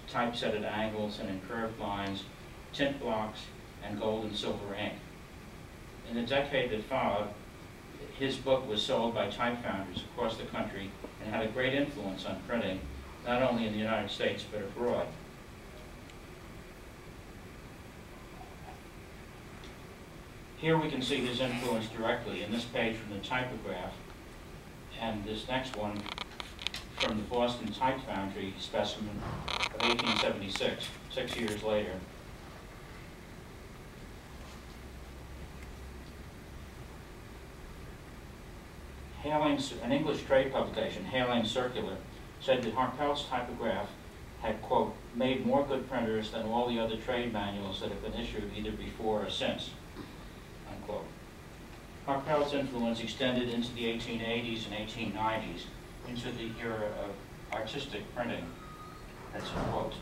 typeset at angles and in curved lines, tint blocks, and gold and silver ink. In the decade that followed, his book was sold by type foundries across the country and had a great influence on printing, not only in the United States but abroad. Here we can see his influence directly in this page from the typograph, and this next one from the Boston Type Foundry Specimen of 1876, 6 years later. An English trade publication, Hailing Circular, said that Harpel's typograph had, quote, made more good printers than all the other trade manuals that have been issued either before or since, unquote. Harpel's influence extended into the 1880s and 1890s, into the era of artistic printing. That's a quote.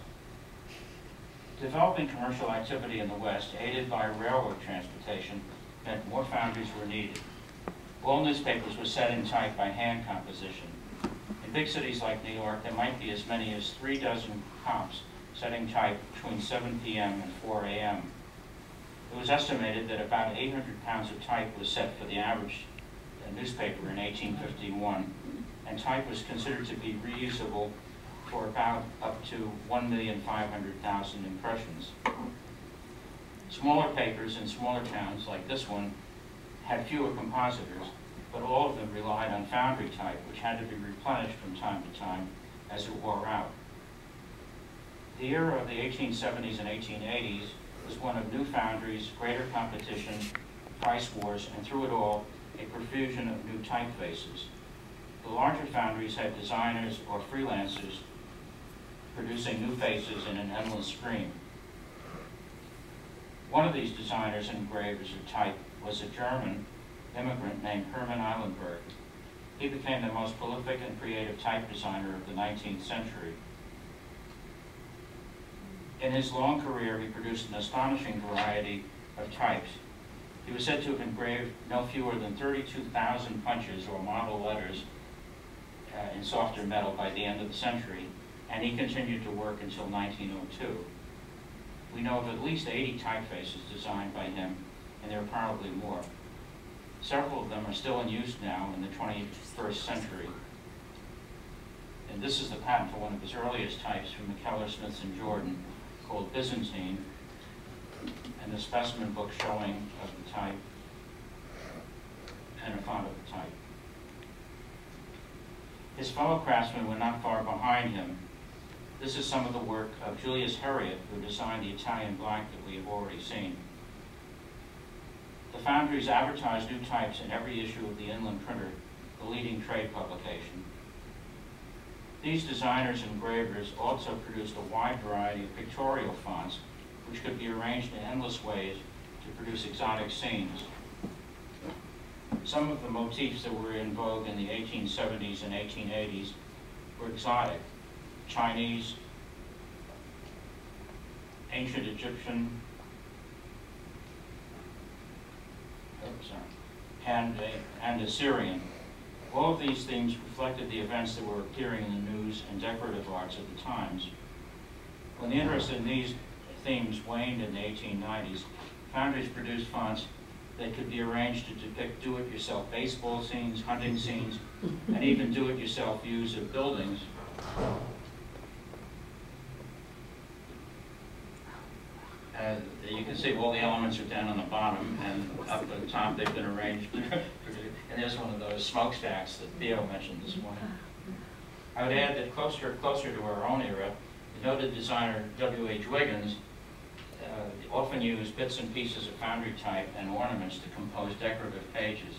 Developing commercial activity in the West, aided by railroad transportation, meant more foundries were needed. All newspapers were set in type by hand composition. In big cities like New York, there might be as many as 3 dozen comps setting type between 7 p.m. and 4 a.m. It was estimated that about 800 pounds of type was set for the average newspaper in 1851, and type was considered to be reusable for about up to 1,500,000 impressions. Smaller papers in smaller towns, like this one, had fewer compositors, but all of them relied on foundry type, which had to be replenished from time to time as it wore out. The era of the 1870s and 1880s was one of new foundries, greater competition, price wars, and through it all, a profusion of new typefaces. The larger foundries had designers or freelancers producing new faces in an endless stream. One of these designers and engravers of type was a German immigrant named Hermann Eilenberg. He became the most prolific and creative type designer of the 19th century. In his long career, he produced an astonishing variety of types. He was said to have engraved no fewer than 32,000 punches or model letters in softer metal by the end of the century, and he continued to work until 1902. We know of at least 80 typefaces designed by him, and there are probably more. Several of them are still in use now in the 21st century. And this is the patent for one of his earliest types from McKellar, Smith & Jordan, called Byzantine, and the specimen book showing of the type and a font of the type. His fellow craftsmen were not far behind him. This is some of the work of Julius Heriot, who designed the Italian black that we have already seen. The foundries advertised new types in every issue of the Inland Printer, the leading trade publication. These designers and engravers also produced a wide variety of pictorial fonts, which could be arranged in endless ways to produce exotic scenes. Some of the motifs that were in vogue in the 1870s and 1880s were exotic: Chinese, ancient Egyptian, and Assyrian. All of these themes reflected the events that were appearing in the news and decorative arts of the times. When the interest in these themes waned in the 1890s, foundries produced fonts that could be arranged to depict do-it-yourself baseball scenes, hunting scenes, and even do-it-yourself views of buildings. You can see all the elements are down on the bottom, and up at the top they've been arranged. And there's one of those smokestacks that Theo mentioned this morning. I would add that closer to our own era, the noted designer W.H. Wiggins often used bits and pieces of foundry type and ornaments to compose decorative pages.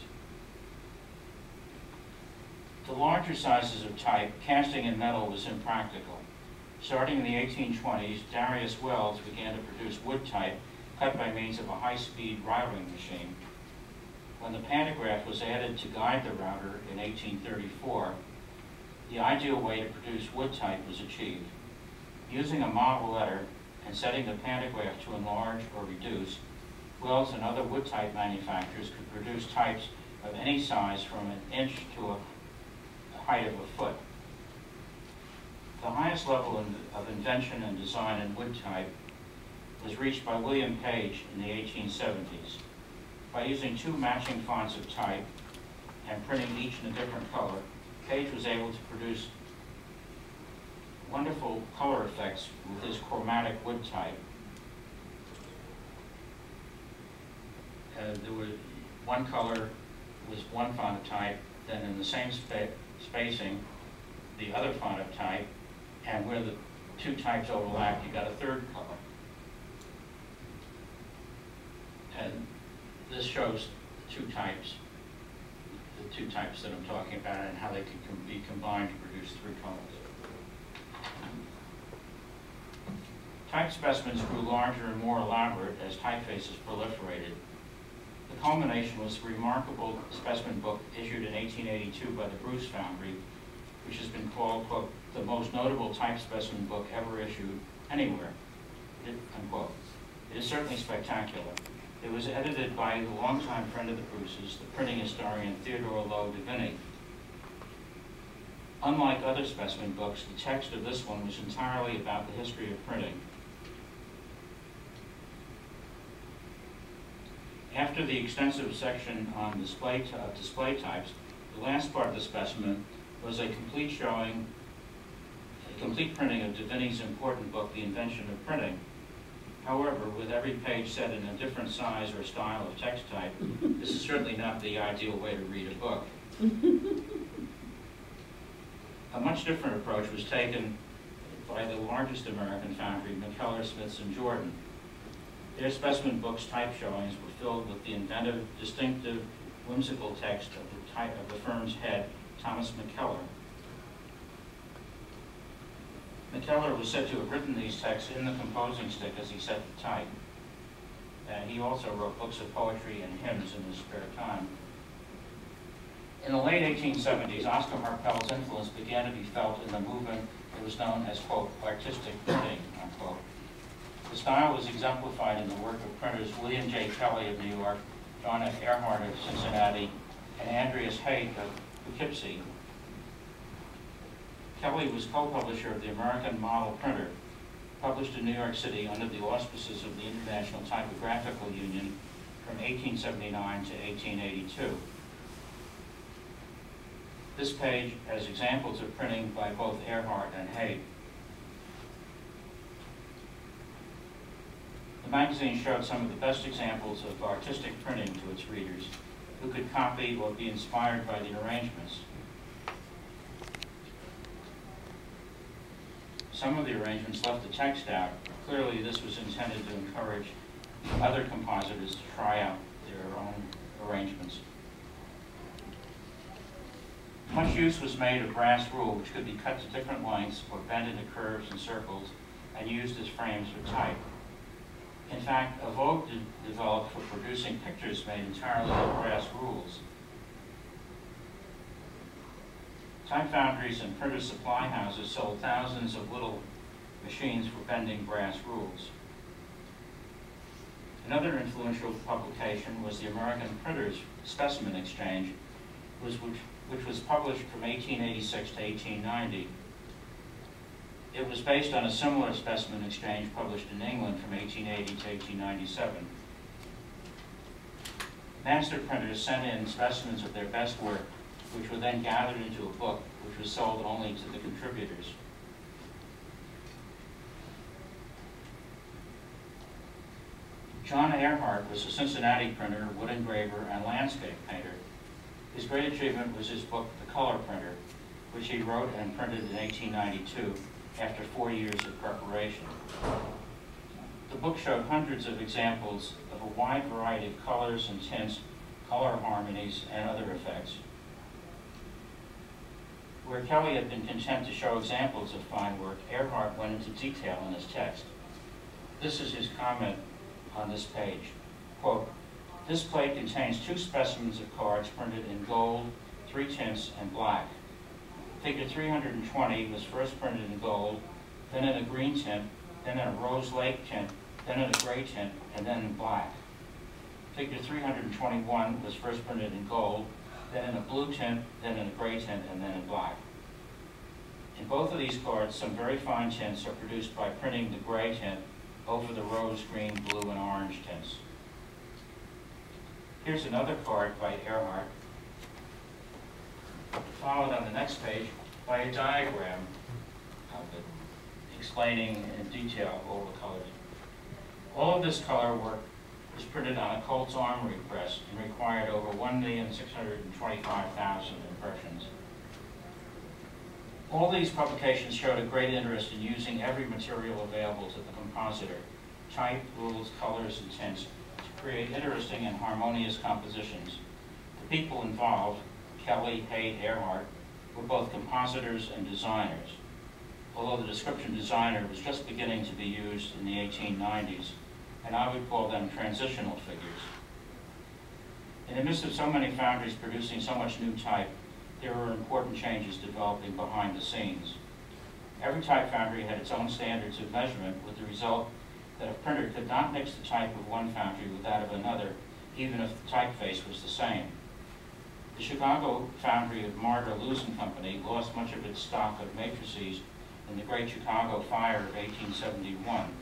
The larger sizes of type, casting in metal was impractical. Starting in the 1820s, Darius Wells began to produce wood type cut by means of a high-speed routing machine. When the pantograph was added to guide the router in 1834, the ideal way to produce wood type was achieved. Using a model letter and setting the pantograph to enlarge or reduce, Wells and other wood type manufacturers could produce types of any size from an inch to a height of a foot. The highest level of invention and design in wood type was reached by William Page in the 1870s. By using two matching fonts of type and printing each in a different color, Page was able to produce wonderful color effects with his chromatic wood type. There was one color was one font of type, then in the same spacing, the other font of type, and where the two types overlapped, you got a third color. And this shows two types, the two types that I'm talking about, and how they can be combined to produce three colors. Type specimens grew larger and more elaborate as typefaces proliferated. The culmination was the remarkable specimen book issued in 1882 by the Bruce Foundry, which has been called, quote, the most notable type specimen book ever issued anywhere, unquote. It is certainly spectacular. It was edited by the longtime friend of the Bruces, the printing historian Theodore Lowe de Vinny. Unlike other specimen books, the text of this one was entirely about the history of printing. After the extensive section on display types, the last part of the specimen was a complete printing of de Vinny's important book, The Invention of Printing. However, with every page set in a different size or style of text type, this is certainly not the ideal way to read a book. A much different approach was taken by the largest American foundry, McKellar, Smiths, and Jordan. Their specimen books' type showings were filled with the inventive, distinctive, whimsical text of the firm's head, Thomas McKellar. McKellar was said to have written these texts in the composing stick as he set the type. He also wrote books of poetry and hymns in his spare time. In the late 1870s, Oscar Harpel's influence began to be felt in the movement that was known as, quote, artistic printing, unquote. The style was exemplified in the work of printers William J. Kelly of New York, John F. Earhart of Cincinnati, and Andreas Haight of Poughkeepsie. Kelly was co-publisher of the American Model Printer, published in New York City under the auspices of the International Typographical Union from 1879 to 1882. This page has examples of printing by both Earhart and Haight. The magazine showed some of the best examples of artistic printing to its readers, who could copy or be inspired by the arrangements. Some of the arrangements left the text out. Clearly, this was intended to encourage other compositors to try out their own arrangements. Much use was made of brass rule, which could be cut to different lengths or bent into curves and circles and used as frames for type. In fact, a vogue developed for producing pictures made entirely of brass rules. Type foundries and printer supply houses sold thousands of little machines for bending brass rules. Another influential publication was the American Printers Specimen Exchange, which was published from 1886 to 1890. It was based on a similar specimen exchange published in England from 1880 to 1897. Master printers sent in specimens of their best work, which were then gathered into a book, which was sold only to the contributors. John Earhart was a Cincinnati printer, wood engraver, and landscape painter. His great achievement was his book, The Color Printer, which he wrote and printed in 1892 after 4 years of preparation. The book showed hundreds of examples of a wide variety of colors and tints, color harmonies, and other effects. Where Kelly had been content to show examples of fine work, Earhart went into detail in his text. This is his comment on this page. Quote, "This plate contains 2 specimens of cards printed in gold, 3 tints, and black. Figure 320 was first printed in gold, then in a green tint, then in a rose lake tint, then in a gray tint, and then in black. Figure 321 was first printed in gold, then in a blue tint, then in a gray tint, and then in black. In both of these cards, some very fine tints are produced by printing the gray tint over the rose, green, blue, and orange tints. Here's another card by Ehrhardt, followed on the next page by a diagram of it, explaining in detail all the colors. All of this color work was printed on a Colt's Armory press and required over 1,625,000 impressions. All these publications showed a great interest in using every material available to the compositor, type, rules, colors, and tints, to create interesting and harmonious compositions. The people involved, Kelly, Haid, Ehrhardt, were both compositors and designers, although the description designer was just beginning to be used in the 1890s, and I would call them transitional figures. In the midst of so many foundries producing so much new type, there were important changes developing behind the scenes. Every type foundry had its own standards of measurement, with the result that a printer could not mix the type of one foundry with that of another, even if the typeface was the same. The Chicago foundry of Martyr Lewis and Company lost much of its stock of matrices in the Great Chicago Fire of 1871.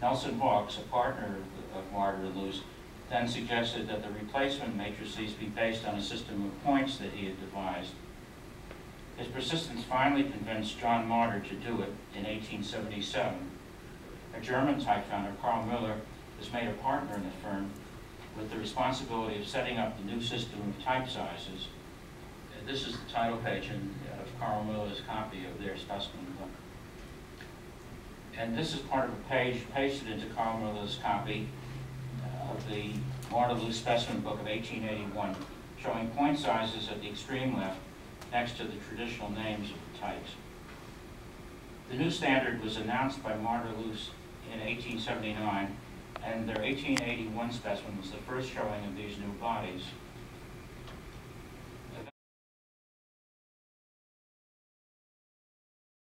Nelson Hawks, a partner of Martyr Lewis, then suggested that the replacement matrices be based on a system of points that he had devised. His persistence finally convinced John Martyr to do it in 1877. A German type founder, Carl Müller, was made a partner in the firm with the responsibility of setting up the new system of type sizes. This is the title page of Carl Müller's copy of their specimen book. And this is part of a page pasted into Carl Müller's copy of the Martyr Lewis specimen book of 1881, showing point sizes at the extreme left next to the traditional names of the types. The new standard was announced by Martyr Lewis in 1879, and their 1881 specimen was the first showing of these new bodies.